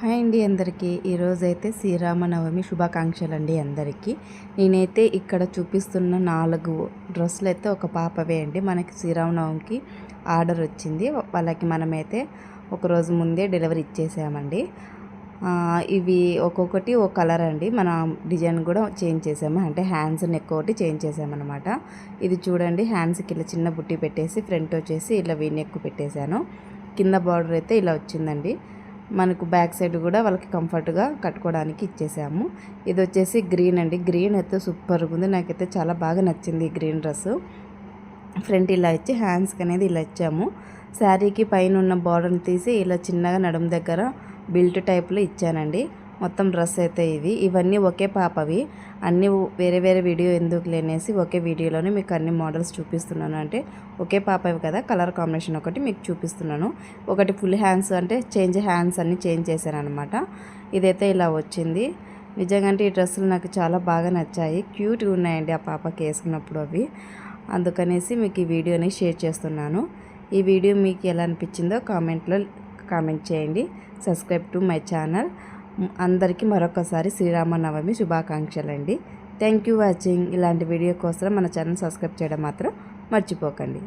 Hi అండి అందరికీ ఈరోజైతే శ్రీరామనవమి శుభాకాంక్షలు అండి అందరికీ. నేనైతే ఇక్కడ చూపిస్తున్న 4 డ్రెస్సులు అయితే ఒక పాపవే అండి. మనకి శ్రీరామనవమికి ఆర్డర్ వచ్చింది. వాళ్ళకి మనమైతే ఒకరోజు ముందే డెలివరీ ఇచ్చేసామండి. ఇవి ఒక్కొక్కటి ఒక కలర్ అండి. మన డిజైన్ కూడా చేంజ్ చేసాము, అంటే హ్యాండ్స్ నెక్ ఒకటి చేంజ్ చేసామన్నమాట. ఇది చూడండి, హ్యాండ్స్కి ఇలా చిన్న బుట్టి పెట్టేసి ఫ్రంట్ వచ్చేసి ఇలా వీ నెక్ పెట్టేశాను. కింద బార్డర్ అయితే ఇలా వచ్చిందండి. మనకు బ్యాక్ సైడ్ కూడా వాళ్ళకి కంఫర్ట్గా కట్టుకోవడానికి ఇచ్చేసాము. ఇది వచ్చేసి గ్రీన్ అండి. గ్రీన్ అయితే సూపర్గా ఉంది, నాకైతే చాలా బాగా నచ్చింది ఈ గ్రీన్ డ్రెస్సు. ఫ్రంట్ ఇలా ఇచ్చి హ్యాండ్స్కి అనేది ఇలా ఇచ్చాము. శారీకి పైన ఉన్న బార్డర్ని తీసి ఇలా చిన్నగా నడుము దగ్గర బిల్ట్ టైప్లో ఇచ్చానండి. మొత్తం డ్రెస్ అయితే ఇవన్నీ ఒకే పాపవి. అన్నీ వేరే వేరే వీడియో ఎందుకు లేనేసి ఒకే వీడియోలోనే మీకు అన్ని మోడల్స్ చూపిస్తున్నాను. అంటే ఒకే పాపవి కదా, కలర్ కాంబినేషన్ ఒకటి మీకు చూపిస్తున్నాను. ఒకటి ఫుల్ హ్యాండ్స్, అంటే హ్యాండ్స్ అన్నీ చేంజ్ చేశాను అనమాట. ఇదైతే ఇలా వచ్చింది. నిజంగా ఈ డ్రెస్సులు నాకు చాలా బాగా నచ్చాయి, క్యూట్గా ఉన్నాయండి ఆ పాపకి వేసుకున్నప్పుడు అవి. అందుకనేసి మీకు ఈ వీడియోని షేర్ చేస్తున్నాను. ఈ వీడియో మీకు ఎలా అనిపించిందో కామెంట్లో కామెంట్ చేయండి. Subscribe to my channel. అందరికీ మరొకసారి శ్రీరామనవమి శుభాకాంక్షలు అండి. Thank you watching. ఇలాంటి వీడియో కోసం మన ఛానల్ సబ్స్క్రైబ్ చేయడం మాత్రం మర్చిపోకండి.